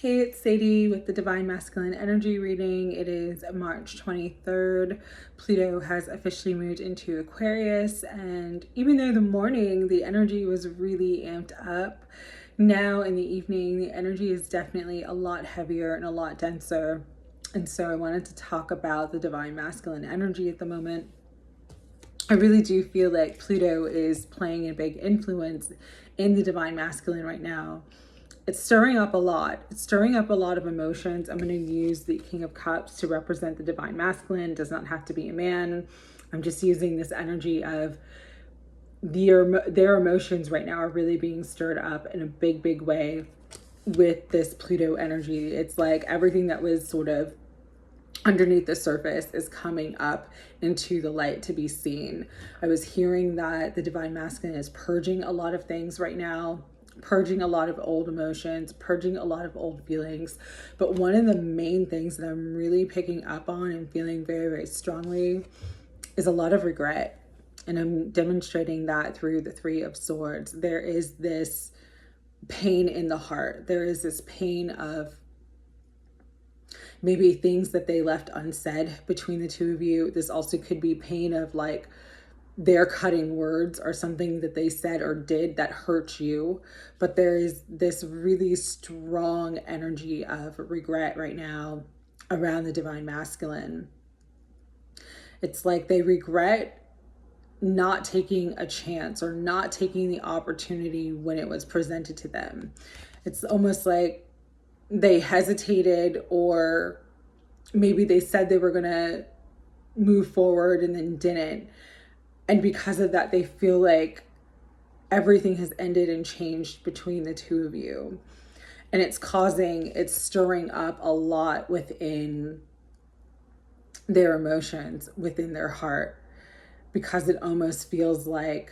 Hey, it's Sadie with the Divine Masculine Energy reading. It is March 23rd. Pluto has officially moved into Aquarius, and even though the morning the energy was really amped up, now in the evening the energy is definitely a lot heavier and a lot denser. And so I wanted to talk about the Divine Masculine energy at the moment. I really do feel like Pluto is playing a big influence in the Divine Masculine right now. It's stirring up a lot. It's stirring up a lot of emotions. I'm going to use the King of Cups to represent the Divine Masculine. It does not have to be a man. I'm just using this energy of their emotions right now are really being stirred up in a big, big way with this Pluto energy. It's like everything that was sort of underneath the surface is coming up into the light to be seen. I was hearing that the Divine Masculine is purging a lot of things right now, purging a lot of old emotions, purging a lot of old feelings. But one of the main things that I'm really picking up on and feeling very, very strongly is a lot of regret. And I'm demonstrating that through the Three of Swords. There is this pain in the heart. There is this pain of maybe things that they left unsaid between the two of you. This also could be pain of like their cutting words or something that they said or did that hurt you. But there is this really strong energy of regret right now around the Divine Masculine. It's like they regret not taking a chance or not taking the opportunity when it was presented to them. It's almost like they hesitated, or maybe they said they were going to move forward and then didn't. And because of that, they feel like everything has ended and changed between the two of you. And it's stirring up a lot within their emotions, within their heart, because it almost feels like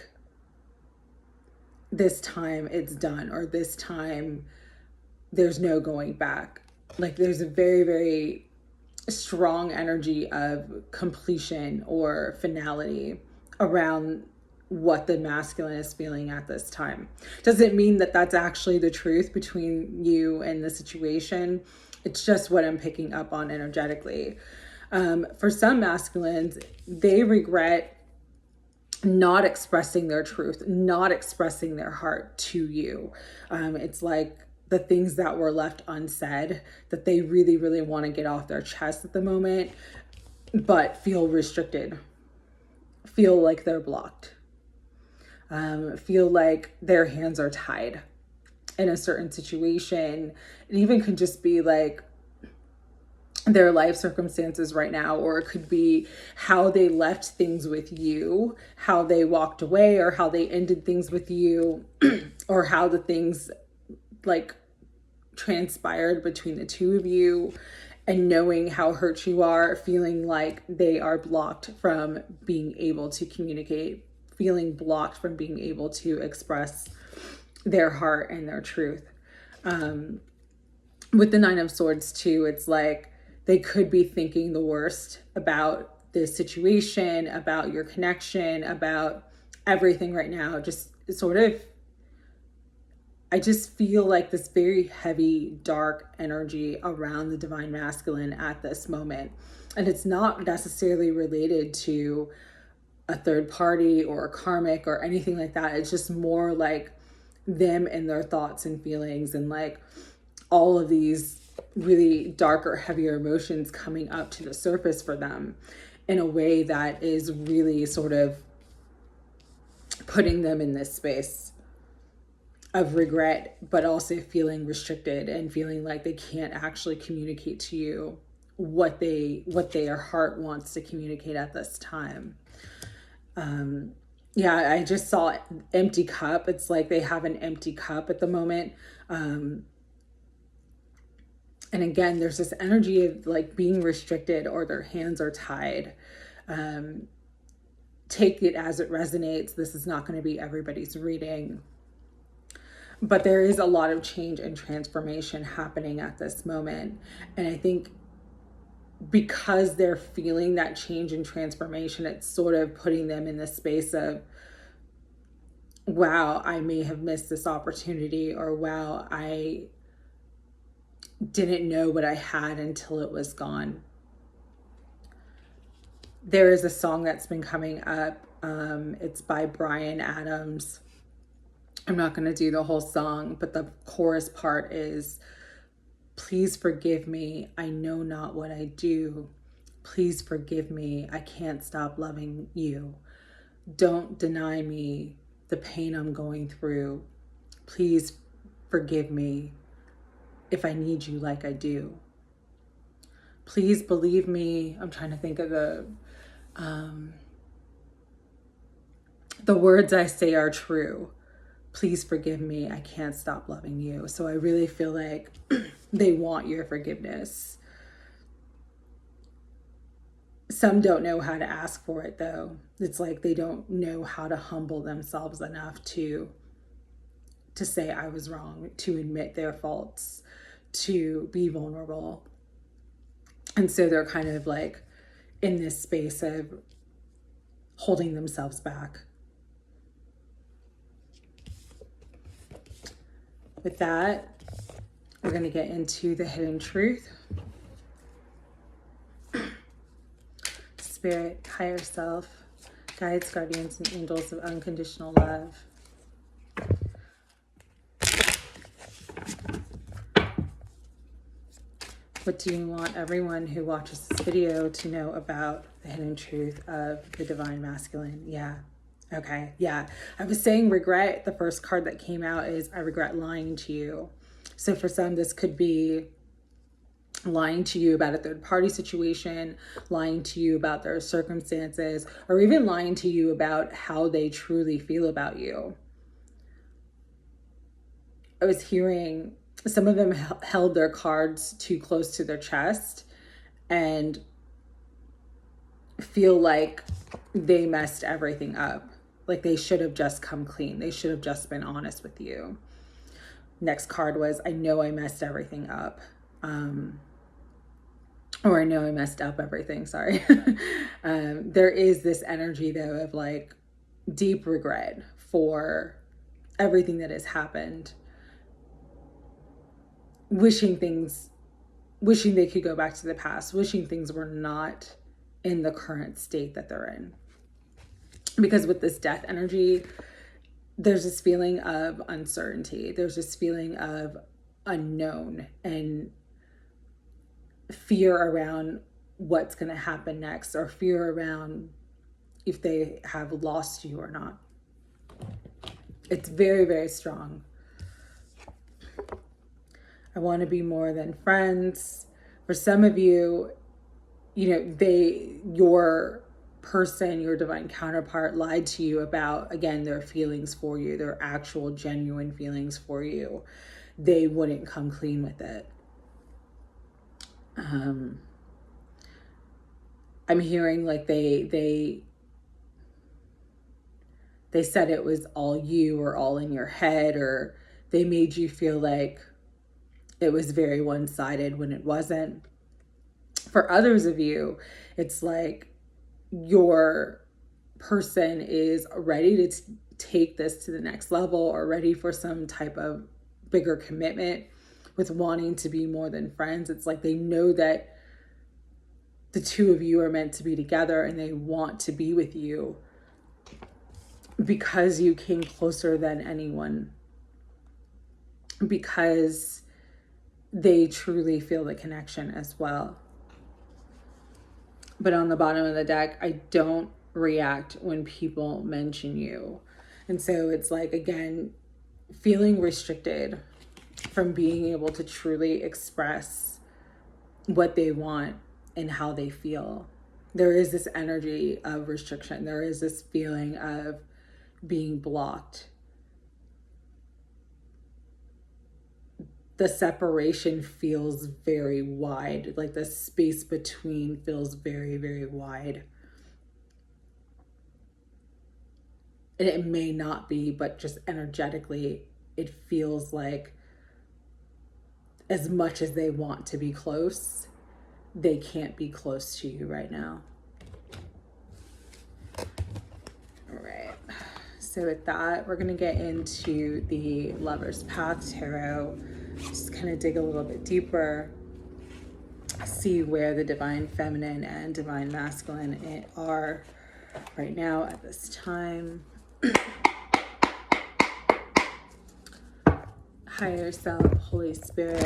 this time it's done, or this time there's no going back. Like there's a very, very strong energy of completion or finality around what the masculine is feeling at this time. Doesn't mean that that's actually the truth between you and the situation. It's just what I'm picking up on energetically. For some masculines, they regret not expressing their truth, not expressing their heart to you. It's like the things that were left unsaid that they really, really want to get off their chest at the moment, but feel restricted, feel like they're blocked, feel like their hands are tied in a certain situation. It even could just be like their life circumstances right now, or it could be how they left things with you, how they walked away, or how they ended things with you, or how the things like transpired between the two of you, and knowing how hurt you are, feeling like they are blocked from being able to communicate, feeling blocked from being able to express their heart and their truth. With the Nine of Swords too, it's like they could be thinking the worst about this situation, about your connection, about everything right now. Just sort of, I just feel like this very heavy, dark energy around the Divine Masculine at this moment. And it's not necessarily related to a third party or a karmic or anything like that. It's just more like them and their thoughts and feelings, and like all of these really darker, heavier emotions coming up to the surface for them in a way that is really sort of putting them in this space of regret, but also feeling restricted and feeling like they can't actually communicate to you what their heart wants to communicate at this time. Yeah, I just saw empty cup. It's like they have an empty cup at the moment. And again, there's this energy of like being restricted, or their hands are tied. Take it as it resonates. This is not going to be everybody's reading. But there is a lot of change and transformation happening at this moment. And I think because they're feeling that change and transformation, it's sort of putting them in this space of, wow, I may have missed this opportunity, or wow, I didn't know what I had until it was gone. There is a song that's been coming up. It's by Bryan Adams. I'm not going to do the whole song, but the chorus part is, please forgive me, I know not what I do. Please forgive me, I can't stop loving you. Don't deny me the pain I'm going through. Please forgive me if I need you like I do. Please believe me. I'm trying to think of the words I say are true. Please forgive me, I can't stop loving you. So I really feel like they want your forgiveness. Some don't know how to ask for it though. It's like they don't know how to humble themselves enough to say I was wrong, to admit their faults, to be vulnerable. And so they're kind of like in this space of holding themselves back. With that, we're going to get into the hidden truth. Spirit, higher self, guides, guardians, and angels of unconditional love. What do you want everyone who watches this video to know about the hidden truth of the divine masculine? Yeah. Okay. Yeah. I was saying regret. The first card that came out is I regret lying to you. So for some, this could be lying to you about a third party situation, lying to you about their circumstances, or even lying to you about how they truly feel about you. I was hearing some of them held their cards too close to their chest and feel like they messed everything up. Like they should have just come clean. They should have just been honest with you. Next card was, I know I messed everything up. Or I know I messed up everything, sorry. There is this energy though of like deep regret for everything that has happened. Wishing they could go back to the past, wishing things were not in the current state that they're in. Because with this death energy, there's this feeling of uncertainty. There's this feeling of unknown and fear around what's going to happen next, or fear around if they have lost you or not. It's very, very strong. I want to be more than friends. For some of you, you know, your person, your divine counterpart lied to you about, again, their feelings for you, their actual genuine feelings for you. They wouldn't come clean with it. I'm hearing like they said it was all you or all in your head, or they made you feel like it was very one-sided when it wasn't. For others of you, it's like your person is ready to take this to the next level, or ready for some type of bigger commitment with wanting to be more than friends. It's like they know that the two of you are meant to be together and they want to be with you because you came closer than anyone, because they truly feel the connection as well. But on the bottom of the deck, I don't react when people mention you. And so it's like, again, feeling restricted from being able to truly express what they want and how they feel. There is this energy of restriction. There is this feeling of being blocked. The separation feels very wide, like the space between feels very, very wide. And it may not be, but just energetically, it feels like as much as they want to be close, they can't be close to you right now. All right. So with that, we're going to get into the Lover's Path Tarot. Just kind kind of dig a little bit deeper, see where the divine feminine and divine masculine are right now at this time. Higher self, Holy Spirit,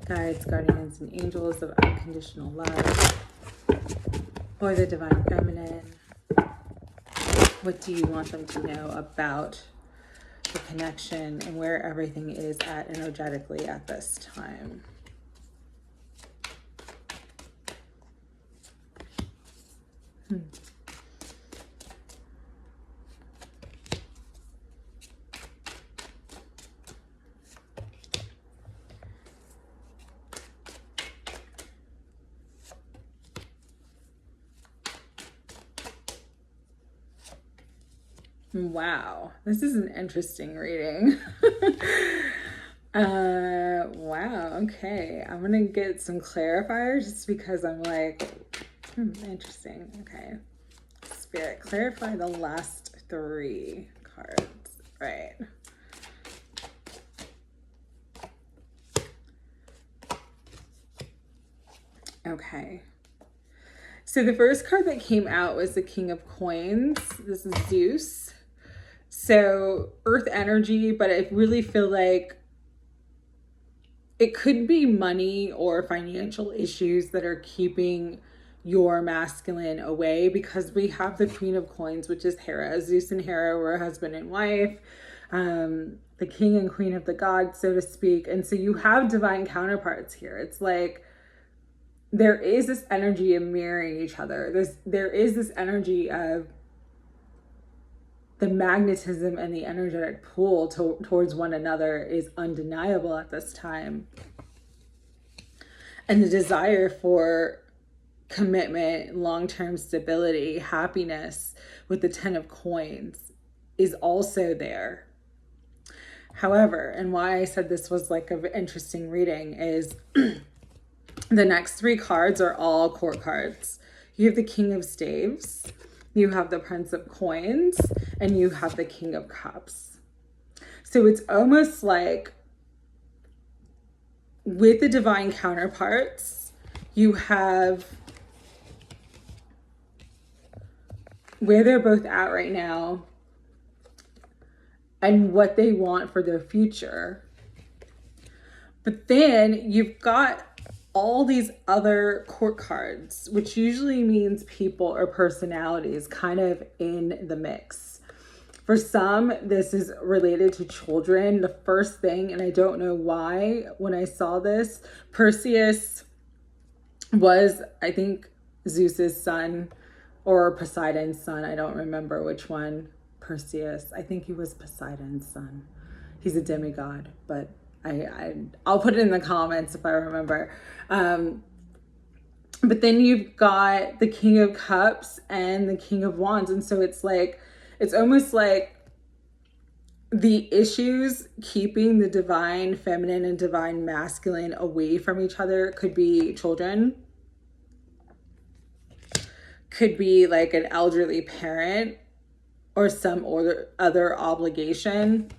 guides, guardians, and angels of unconditional love, or the divine feminine. What do you want them to know about the connection and where everything is at energetically at this time? Wow, this is an interesting reading. Wow, okay. I'm gonna get some clarifiers just because I'm like, interesting. Okay. Spirit, clarify the last 3 cards. Right. Okay. So the first card that came out was the King of Coins. This is Zeus. So earth energy, but I really feel like it could be money or financial issues that are keeping your masculine away, because we have the Queen of Coins, which is Hera. Zeus and Hera were husband and wife, the king and queen of the gods, so to speak. And so you have divine counterparts here. It's like there is this energy of mirroring each other. There is this energy of the magnetism and the energetic pull towards one another is undeniable at this time. And the desire for commitment, long-term stability, happiness with the 10 of Coins is also there. However, and why I said this was like an interesting reading is the next 3 cards are all court cards. You have the King of Staves, you have the Prince of Coins, and you have the King of Cups. So it's almost like with the divine counterparts, you have where they're both at right now and what they want for their future. But then you've got all these other court cards, which usually means people or personalities kind of in the mix. For some, this is related to children. The first thing, and I don't know why, when I saw this, Perseus was, I think, Zeus's son or Poseidon's son. I don't remember which one. Perseus. I think he was Poseidon's son. He's a demigod, but I'll put it in the comments if I remember. But then you've got the King of Cups and the King of Wands. And so it's like, it's almost like the issues keeping the divine feminine and divine masculine away from each other could be children, could be like an elderly parent or some other obligation,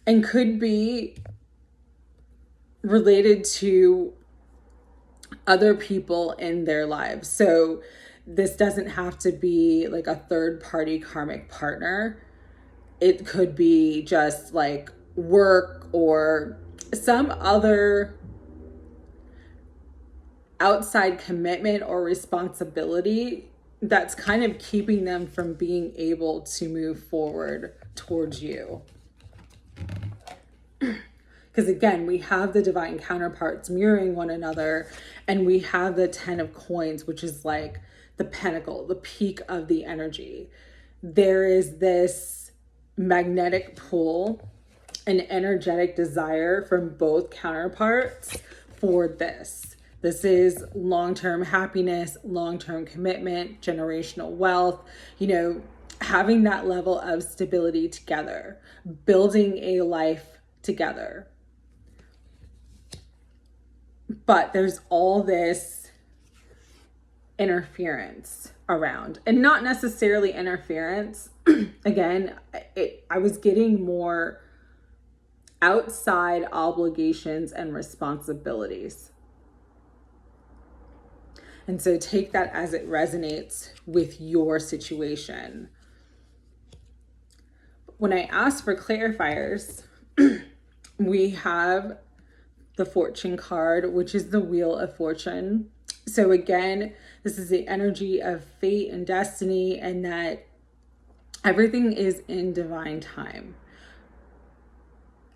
and could be related to other people in their lives. So this doesn't have to be like a third party karmic partner. It could be just like work or some other outside commitment or responsibility that's kind of keeping them from being able to move forward towards you. Because again, we have the divine counterparts mirroring one another, and we have the 10 of Coins, which is like the pinnacle, the peak of the energy. There is this magnetic pull, an energetic desire from both counterparts for this. This is long-term happiness, long-term commitment, generational wealth, having that level of stability together, building a life together. But there's all this interference around, and not necessarily interference. Again, I was getting more outside obligations and responsibilities. And so take that as it resonates with your situation. When I ask for clarifiers, we have the Fortune card, which is the Wheel of Fortune. So again, this is the energy of fate and destiny, and that everything is in divine time.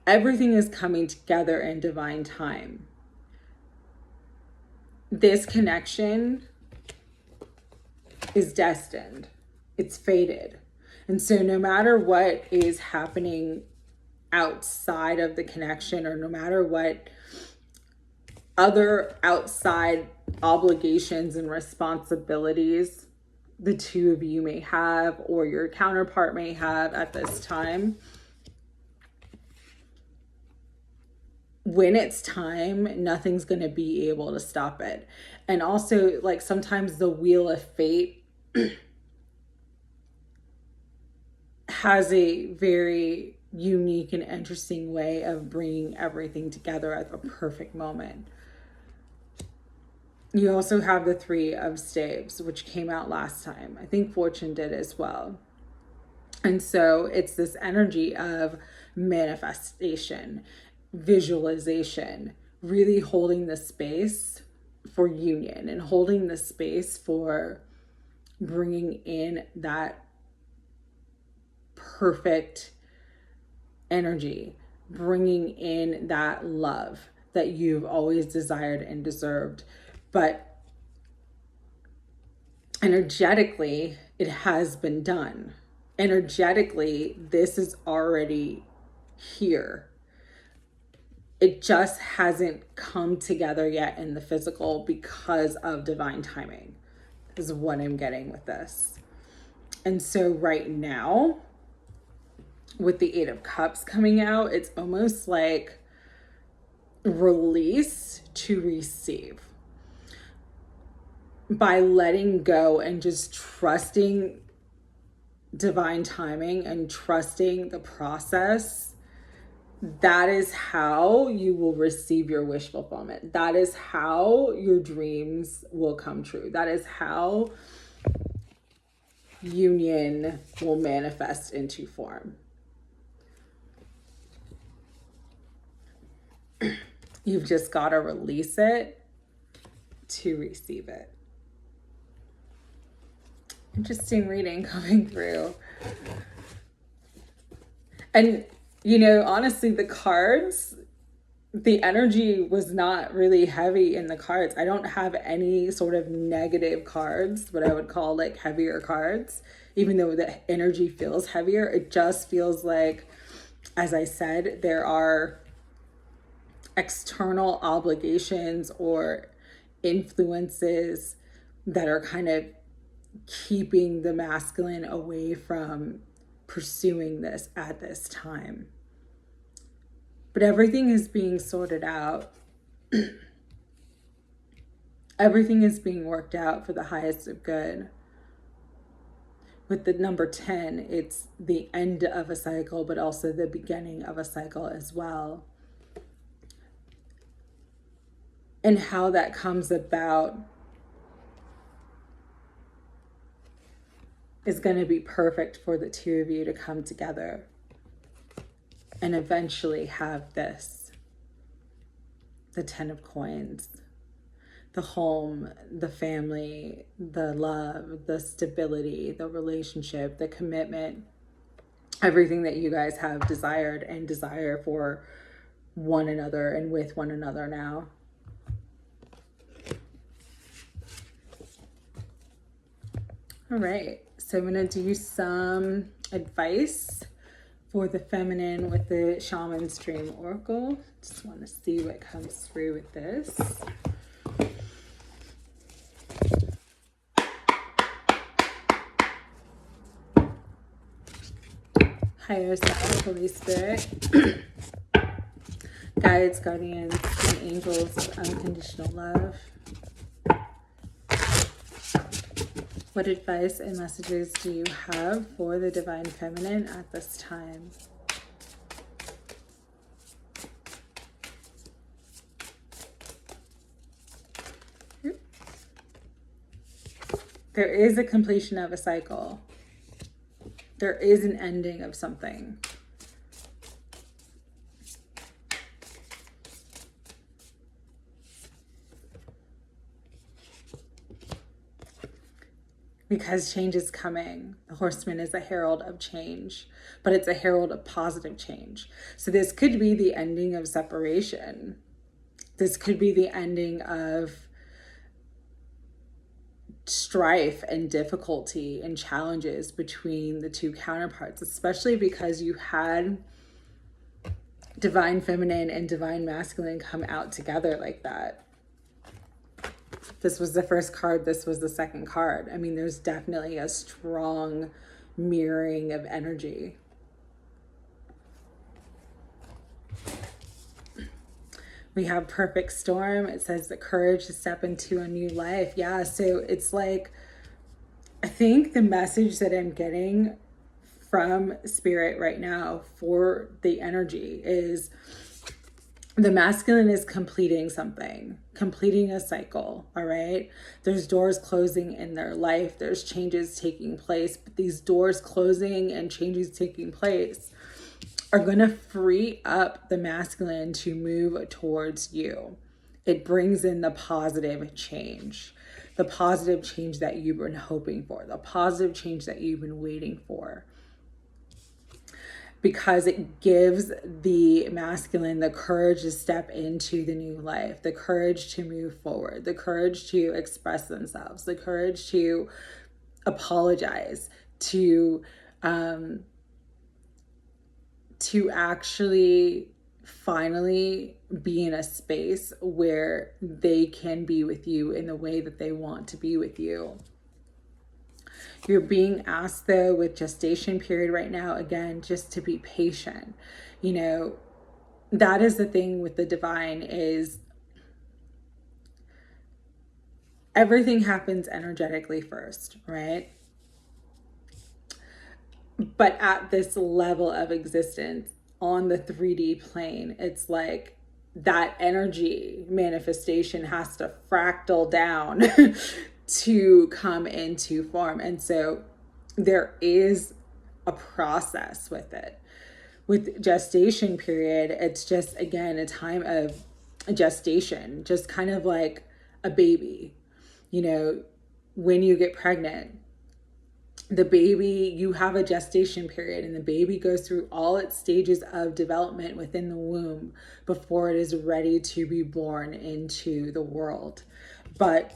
Everything is coming together in divine time. This connection is destined. It's fated. And so no matter what is happening outside of the connection, or no matter what other outside obligations and responsibilities the two of you may have, or your counterpart may have at this time, when it's time, nothing's going to be able to stop it. And also, like, sometimes the Wheel of Fate has a very unique and interesting way of bringing everything together at a perfect moment. You also have the Three of Staves, which came out last time. I think Fortune did as well. And so it's this energy of manifestation, visualization, really holding the space for union and holding the space for bringing in that perfect energy, bringing in that love that you've always desired and deserved. But energetically, it has been done. Energetically, this is already here. It just hasn't come together yet in the physical because of divine timing, is what I'm getting with this. And so right now, with the Eight of Cups coming out, it's almost like release to receive. By letting go and just trusting divine timing and trusting the process, that is how you will receive your wish fulfillment. That is how your dreams will come true. That is how union will manifest into form. You've just got to release it to receive it. Interesting reading coming through. And, you know, honestly, the cards, the energy was not really heavy in the cards. I don't have any sort of negative cards, what I would call like heavier cards, even though the energy feels heavier. It just feels like, as I said, there are external obligations or influences that are kind of keeping the masculine away from pursuing this at this time. But everything is being sorted out. Everything is being worked out for the highest of good. With the number 10, it's the end of a cycle, but also the beginning of a cycle as well. And how that comes about is going to be perfect for the two of you to come together and eventually have this, the 10 of coins, the home, the family, the love, the stability, the relationship, the commitment, everything that you guys have desired and desire for one another and with one another now. All right, so I'm going to do some advice for the feminine with the Shaman's Dream Oracle. Just want to see what comes through with this. Higher self, Holy Spirit, guides, guardians, and angels of unconditional love. What advice and messages do you have for the divine feminine at this time? There is a completion of a cycle. There is an ending of something. Because change is coming. The horseman is a herald of change, but it's a herald of positive change. So this could be the ending of separation. This could be the ending of strife and difficulty and challenges between the two counterparts, especially because you had divine feminine and divine masculine come out together like that. This was the first card, this was the second card. I mean, there's definitely a strong mirroring of energy. We have perfect storm. It says the courage to step into a new life. Yeah, so it's like, I think the message that I'm getting from spirit right now for the energy is the masculine is completing something, completing a cycle, all right? There's doors closing in their life. There's changes taking place, but these doors closing and changes taking place are going to free up the masculine to move towards you. It brings in the positive change that you've been hoping for, the positive change that you've been waiting for. Because it gives the masculine the courage to step into the new life, the courage to move forward, the courage to express themselves, the courage to apologize, to actually finally be in a space where they can be with you in the way that they want to be with you. You're being asked, though, with gestation period right now, again, just to be patient. You know, that is the thing with the divine, is everything happens energetically first, right? But at this level of existence on the 3D plane, it's like that energy manifestation has to fractal down to come into form. And so there is a process with it. With gestation period, it's just, again, a time of gestation, just kind of like a baby. You know, when you get pregnant, the baby, you have a gestation period, and the baby goes through all its stages of development within the womb before it is ready to be born into the world. But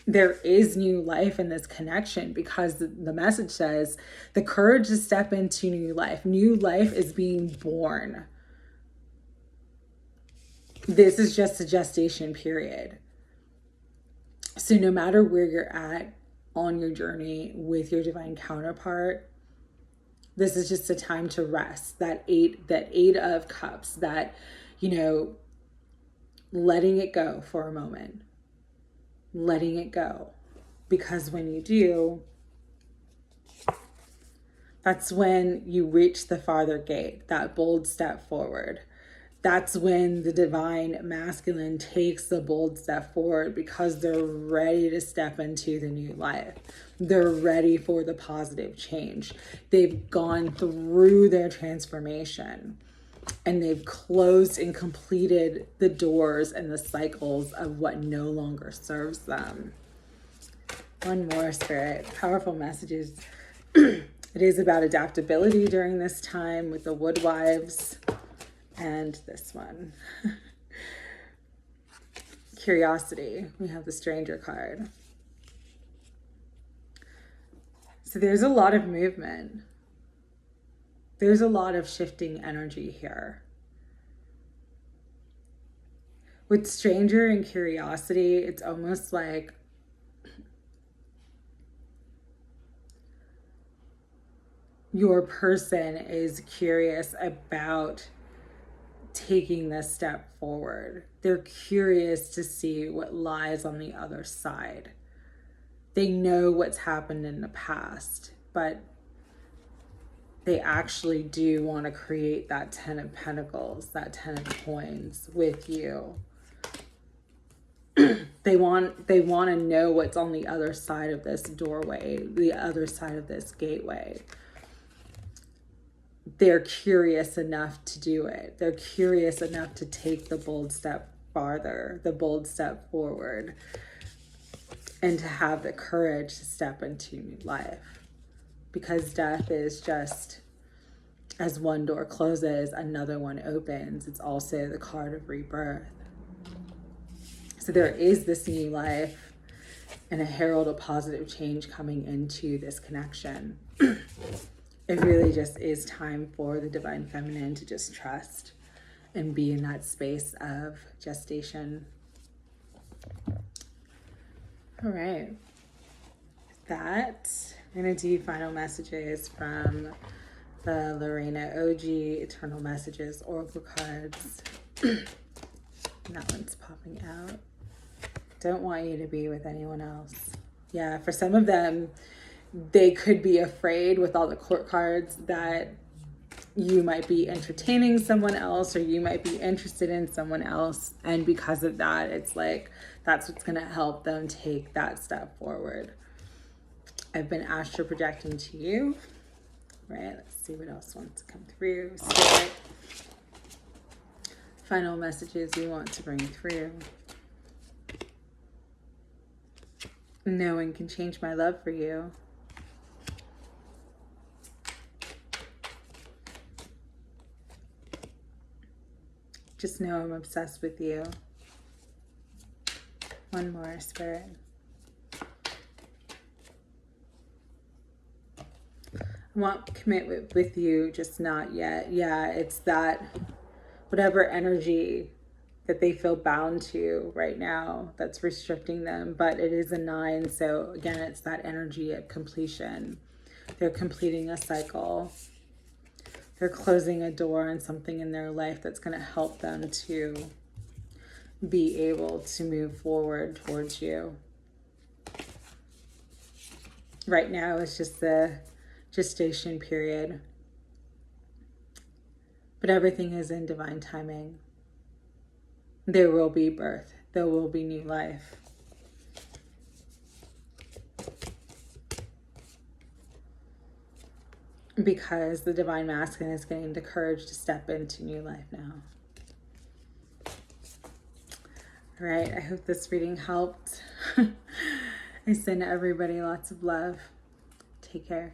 there is new life in this connection, because the message says the courage to step into new life. New life is being born. This is just a gestation period. So no matter where you're at on your journey with your divine counterpart, this is just a time to rest. That eight of cups, that, you know, letting it go for a moment. Letting it go. Because when you do, that's when you reach the farther gate, that bold step forward. That's when the divine masculine takes the bold step forward, because they're ready to step into the new life. They're ready for the positive change. They've gone through their transformation, and they've closed and completed the doors and the cycles of what no longer serves them. One more, Spirit. Powerful messages. It is about adaptability during this time with the Woodwives. And this one. Curiosity. We have the Stranger card. So there's a lot of movement. There's a lot of shifting energy here. With Stranger and Curiosity, it's almost like your person is curious about taking this step forward. They're curious to see what lies on the other side. They know what's happened in the past, but they actually do want to create that 10 of Pentacles, that 10 of Coins with you. They want to know what's on the other side of this doorway, the other side of this gateway. They're curious enough to do it. They're curious enough to take the bold step farther, the bold step forward, and to have the courage to step into new life. Because death is just, as one door closes, another one opens. It's also the card of rebirth. So there is this new life and a herald of positive change coming into this connection. It really just is time for the divine feminine to just trust and be in that space of gestation. All right. With that, I'm going to do final messages from the Lorena OG Eternal Messages Oracle cards. That one's popping out. Don't want you to be with anyone else. Yeah, for some of them, they could be afraid with all the court cards that you might be entertaining someone else or you might be interested in someone else. And because of that, it's like, that's what's going to help them take that step forward. I've been astral projecting to you. Right, let's see what else wants to come through. Spirit. Final messages we want to bring through. No one can change my love for you. Just know I'm obsessed with you. One more, Spirit. I want commitment with you, just not yet. Yeah, it's that whatever energy that they feel bound to right now that's restricting them, but it is a 9. So again, it's that energy of completion. They're completing a cycle. They're closing a door on something in their life that's going to help them to be able to move forward towards you. Right now, it's just the gestation period. But everything is in divine timing. There will be birth. There will be new life. Because the divine masculine is getting the courage to step into new life now. All right, I hope this reading helped. I send everybody lots of love. Take care.